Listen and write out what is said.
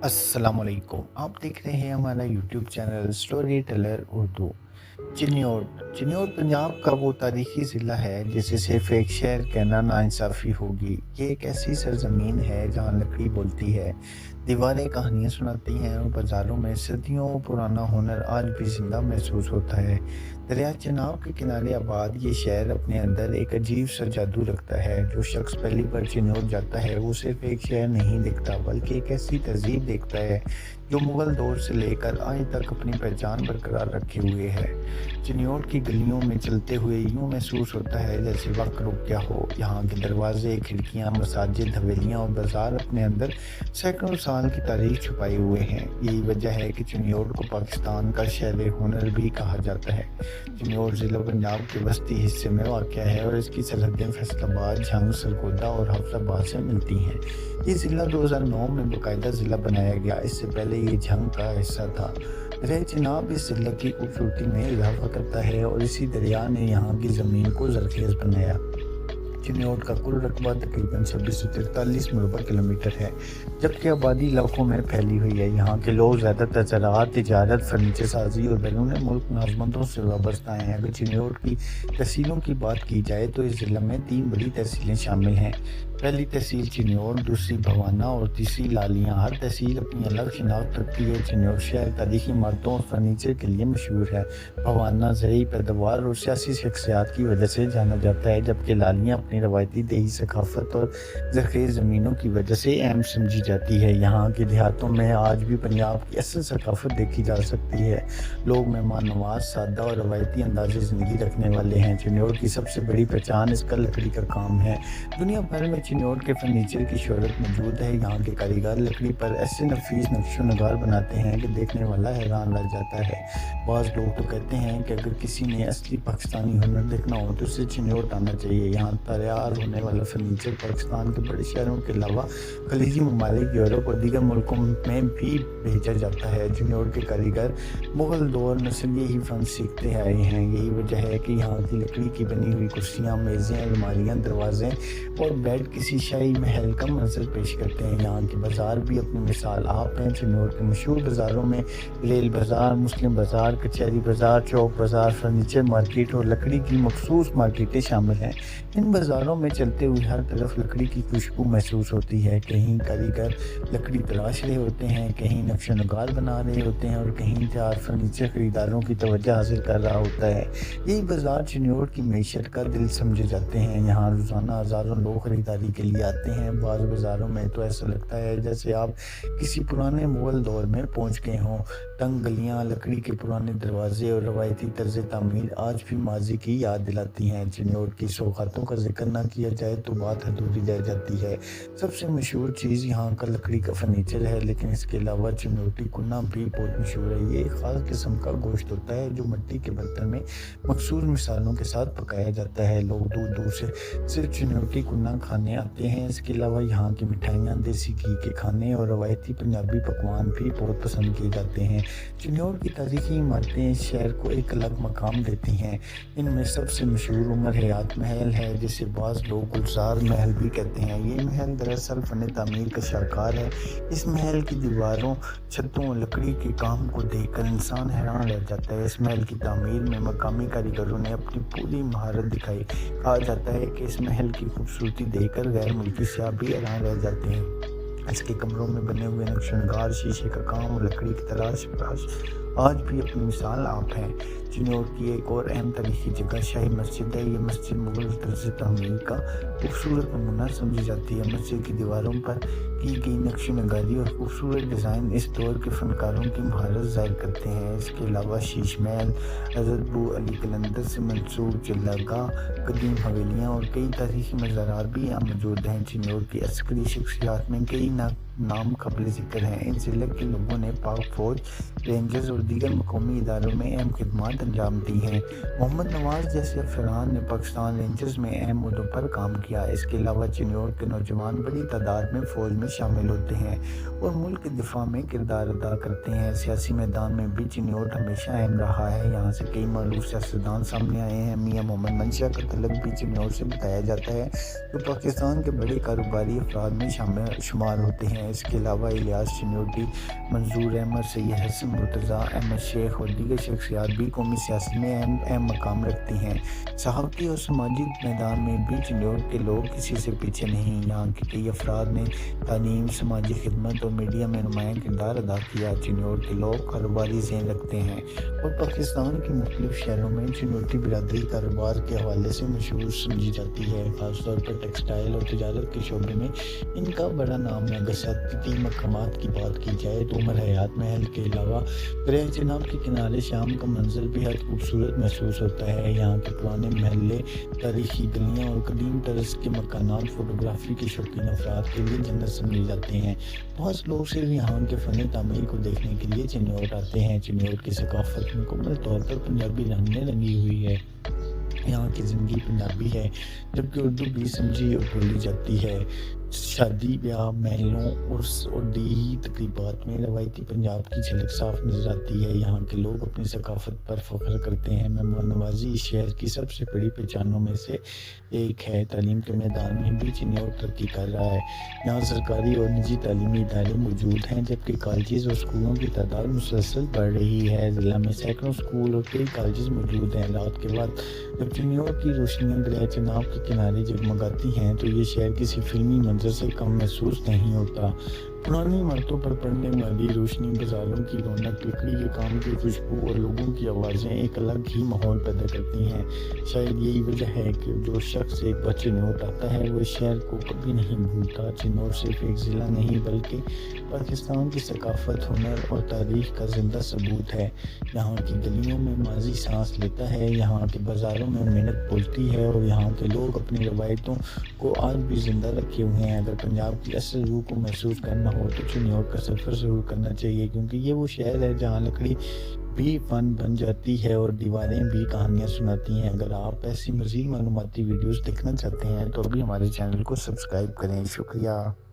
अस्सलाम वालेकुम। आप देख रहे हैं हमारा YouTube channel story teller Urdu. Chiniot Punjab का वो तारीखी ज़िला है जिसे सिर्फ एक शहर कहना नाइंसाफ़ी होगी। ये एक ऐसी सरज़मीन है जहाँ लकड़ी बोलती है, दीवारें कहानियाँ सुनाती हैं और बाज़ारों में सदियों पुराना हुनर आज भी ज़िंदा महसूस होता है। दरिया चेनाब के किनारे आबाद ये शहर अपने अंदर एक अजीब सा जादू रखता है। जो शख्स पहली बार चिन्योट जाता है वो सिर्फ एक शहर नहीं देखता बल्कि एक ऐसी तहज़ीब देखता है जो मुग़ल दौर से लेकर आज तक अपनी पहचान बरकरार रखे हुए है। चिन्योट की गलियों में चलते हुए यूँ महसूस होता है जैसे वक्त रुक गया हो। यहाँ के दरवाजे, खिड़कियाँ, मसाजिद, हवेलियाँ और बाज़ार अपने अंदर सैकड़ों साल की तारीख छुपाए हुए हैं। यही वजह है कि चिन्योट को पाकिस्तान का शहर हुनर भी कहा जाता है। चिन्योट ज़िला पंजाब के वस्ती हिस्से में वाक़या है और इसकी सरहदें फैसलाबाद, झंग, सरगोदा और हफ्साबाद से मिलती हैं। ये ज़िला 2009 में बाकायदा ज़िला बनाया गया। इससे पहले ये झंग का हिस्सा था। दरिया चेनाब इस ज़िले की खूबसूरती में इजाफा करता है और इसी दरिया ने यहाँ की ज़मीन को ज़रख़ेज़ बनाया। चिन्योट का कुल रकबा तकरीबन 2643 मुरबा किलोमीटर है, जबकि आबादी लाखों में फैली हुई है। यहाँ के लोग ज़्यादातर ज़राअत, तिजारत, फर्नीचर साजी और बैरून मुल्क मुलाजमतों से वाबस्ता हैं। अगर चिन्योट की तहसीलों की बात की जाए तो इस ज़िले में 3 बड़ी तहसीलें शामिल हैं। पहली तहसील चिन्योट, दूसरी भवाना और तीसरी लालियाँ। हर तहसील अपनी अलग शिनाख्त रखती है। चिन्योट शहर तारीखी इमारतों और फर्नीचर के लिए मशहूर है। भवाना ज़रूरी पैदावार और सियासी शख्सियात की वजह से जाना जाता है, जबकि लालियाँ अपनी रवायती देही सकाफत और ज़रख़ेज़ ज़मीनों की वजह से अहम समझी जाती है। यहाँ के देहातों में आज भी पंजाब की असल सकाफत देखी जा सकती है। लोग मेहमान नवाज, सादा और रवायती अंदाज़े ज़िंदगी रखने वाले हैं। चिन्योट की सबसे बड़ी पहचान इसका लकड़ी का काम है। दुनिया भर में चिन्योट के फर्नीचर की शोहरत मौजूद है। यहाँ के कारीगर लकड़ी पर ऐसे नफीस नक्शो नगार बनाते हैं कि देखने वाला हैरान रह जाता है। बाज़ लोग तो कहते हैं कि अगर किसी ने असली पाकिस्तानी हुनर देखना हो तो उसे चिन्योट आना चाहिए। यहाँ तैयार होने वाला फर्नीचर पाकिस्तान के बड़े शहरों के अलावा खलीजी ममालिक, यूरोप और दीगर मुल्कों में भी भेजा जाता है। चिन्योट के कारीगर मुग़ल दौर में से यही फ़न सीखते आए हैं। यही वजह है कि यहाँ की लकड़ी की बनी हुई कुर्सियाँ, मेज़ें, अलमारियाँ, दरवाजे और बेड किसी शाही महल का मंजर पेश करते हैं। यहाँ के बाज़ार भी अपनी मिसाल आप हैं। चिन्योट के मशहूर बाज़ारों में रेल बाज़ार, मुस्लिम बाज़ार, कचहरी बाज़ार, चौक बाज़ार, फर्नीचर मार्केट और लकड़ी की मखसूस मार्केटें शामिल हैं। इन बाज़ारों में चलते हुए हर तरफ लकड़ी की खुशबू महसूस होती है। कहीं कारीगर लकड़ी तराश रहे होते हैं, कहीं नक्शो नगार बना रहे होते हैं और कहीं तैयार फर्नीचर खरीदारों की तवज्जो हासिल कर रहा होता है। यही बाज़ार चिन्योट की मईशत का दिल समझे जाते हैं। यहाँ रोज़ाना हज़ारों लोग खरीदारी के लिए आते हैं। बाज़ बाज़ारों में तो ऐसा लगता है जैसे आप किसी पुराने मुग़ल दौर में पहुँच गए हों। तंग गलियाँ, लकड़ी के पुराने दरवाजे और रवायती तर्ज़ तामीर आज भी माजी की याद दिलाती हैं। चिन्योट की सौगातों का जिक्र ना किया जाए तो बात अधूरी रह जाती है। सबसे मशहूर चीज़ यहाँ का लकड़ी का फर्नीचर है, लेकिन इसके अलावा चिन्योटी कुन्ना भी बहुत मशहूर है। ये एक ख़ास किस्म का गोश्त होता है जो मिट्टी के बर्तन में मखसूस मिसालों के साथ पकाया जाता है। लोग दूर दूर से सिर्फ चिन्योटी कुन्ना खाने आते हैं। इसके अलावा यहाँ की मिठाइयाँ, देसी घी के खाने और रवायती पंजाबी पकवान भी बहुत पसंद किए जाते हैं। चिन्योट की तारीखी इमारतें इस शहर को एक अलग मकाम देती हैं। इनमें सबसे मशहूर उमर हयात महल है, जिसे बाज़ लोग गुलजार महल भी कहते हैं। ये महल दरअसल फ़न तामीर का शाहकार है। इस महल की दीवारों, छतों और लकड़ी के काम को देखकर इंसान हैरान रह जाता है। इस महल की तामीर में मकामी कारीगरों ने अपनी पूरी महारत दिखाई। कहा जाता है कि इस महल की खूबसूरती देखकर गैर मुल्की सयाह भी हैरान रह जाते हैं। इसके कमरों में बने हुए नक्शो नगार, शीशे का काम और लकड़ी की तराश आज भी अपनी मिसाल आप हैं। चिन्योट की एक और अहम तारीखी जगह शाही मस्जिद है। ये मस्जिद मुग़ल तर्ज़ तामीर का खूबसूरत नमूना समझी जाती है। मस्जिद की दीवारों पर की गई नक्शो नगारी और खूबसूरत डिज़ाइन इस दौर के फ़नकारों की महारत ज़ाहिर करते हैं। इसके अलावा शीश महल, हज़रत बू अली कलंदर से मंसूब चिल्लागाह, कदीम हवेलियाँ और कई तारीखी मज़ारात भी यहाँ मौजूद हैं। चिन्योट की अस्करी शख्सियात में कई नाम काबिल ज़िक्र हैं। इन ज़िले के लोगों ने पाक फ़ौज, रेंजर्स और दीगर मक़ामी इदारों में अहम खिदमात अंजाम दी हैं। मोहम्मद नवाज़ जैसे अफसरान ने पाकिस्तान रेंजर्स में अहम ओहदों पर काम किया। इसके अलावा चिन्योट के नौजवान बड़ी तादाद में फ़ौज में शामिल होते हैं और मुल्क के दिफा में किरदार अदा करते हैं। सियासी मैदान में भी चिन्योट हमेशा अहम रहा है। यहाँ से कई मारूफ सियासतदान सामने आए हैं। मियाँ मोहम्मद मंशा का तलब भी चिन्योट से बताया जाता है, जो पाकिस्तान के बड़े कारोबारी अफराद में शामिल शुमार होते हैं। ہیں۔ اس کے علاوہ الیاس چنیوٹی، منظور احمد، سید حسن مرتضیٰ، احمد شیخ اور دیگر شخصیات بھی قومی سیاست میں اہم مقام رکھتی ہیں۔ صحافتی اور سماجی میدان میں بھی چنیوٹ کے لوگ کسی سے پیچھے نہیں۔ یہاں کے کئی افراد نے تعلیم، سماجی خدمت اور میڈیا میں نمایاں کردار ادا کیا۔ چنیوٹ کے لوگ کاروباری ذہن رکھتے ہیں اور پاکستان کے مختلف شہروں میں چنیوٹی برادری کاروبار کے حوالے سے مشہور سمجھی جاتی ہے۔ خاص طور پر ٹیکسٹائل اور تجارت کے شعبے میں ان کا بڑا نام ہے۔ اگر سیاحتی مقامات کی بات کی جائے تو عمر حیات محل کے علاوہ دریائے چناب کے کنارے شام کا منظر بہت خوبصورت محسوس ہوتا ہے۔ یہاں کے پرانے محلے، تاریخی گلیاں اور قدیم طرز کے مکانات فوٹوگرافی کے شوقین افراد کے لیے جنت سمجھے جاتے ہیں۔ بہت سے لوگ صرف یہاں کے فن تعمیر کو دیکھنے کے لیے چنیوٹ آتے ہیں۔ چنیوٹ کی ثقافت مکمل طور پر پنجابی رنگ میں رنگی ہوئی ہے۔ یہاں کی زندگی پنجابی ہے، جبکہ اردو بھی سمجھی اور بولی جاتی ہے۔ شادی بیاہ، محلوں، عرس اور دیہی تقریبات میں روایتی پنجاب کی جھلک صاف نظر آتی ہے۔ یہاں کے لوگ اپنی ثقافت پر فخر کرتے ہیں۔ مہمان نوازی اس شہر کی سب سے بڑی پہچانوں میں سے ایک ہے۔ تعلیم کے میدان میں بھی چنیوٹ ترقی کر رہا ہے۔ یہاں سرکاری اور نجی تعلیمی ادارے موجود ہیں، جبکہ کالجز اور اسکولوں کی تعداد مسلسل بڑھ رہی ہے۔ ضلع میں سینکڑوں اسکول اور کئی کالجز موجود ہیں۔ رات کے وقت جب چنیوٹ کی روشنیاں دریائے چناب کے کنارے جگمگاتی ہیں تو یہ شہر کسی فلمی منظر سے کم محسوس نہیں ہوتا۔ پرانی عمارتوں پر پڑنے والی روشنی، بازاروں کی رونق، لکڑی کے کام کی خوشبو اور لوگوں کی آوازیں ایک الگ ہی ماحول پیدا کرتی ہیں۔ شاید یہی وجہ ہے کہ جو شخص ایک بار چنیوٹ آتا ہے وہ اس شہر کو کبھی نہیں بھولتا۔ چنیوٹ صرف ایک ضلع نہیں بلکہ پاکستان کی ثقافت، ہنر اور تاریخ کا زندہ ثبوت ہے۔ یہاں کی گلیوں میں ماضی سانس لیتا ہے، یہاں کے بازاروں میں محنت بولتی ہے اور یہاں کے لوگ اپنی روایتوں کو آج بھی زندہ رکھے ہوئے ہیں۔ اگر پنجاب کی اصل روح کو محسوس کرنا ہو تو چنیوٹ کا سفر ضرور کرنا چاہیے، کیونکہ یہ وہ شہر ہے جہاں لکڑی بھی فن بن جاتی ہے اور دیواریں بھی کہانیاں سناتی ہیں۔ اگر آپ ایسی مزید معلوماتی ویڈیوز دیکھنا چاہتے ہیں تو ابھی ہمارے چینل کو سبسکرائب کریں۔ شکریہ۔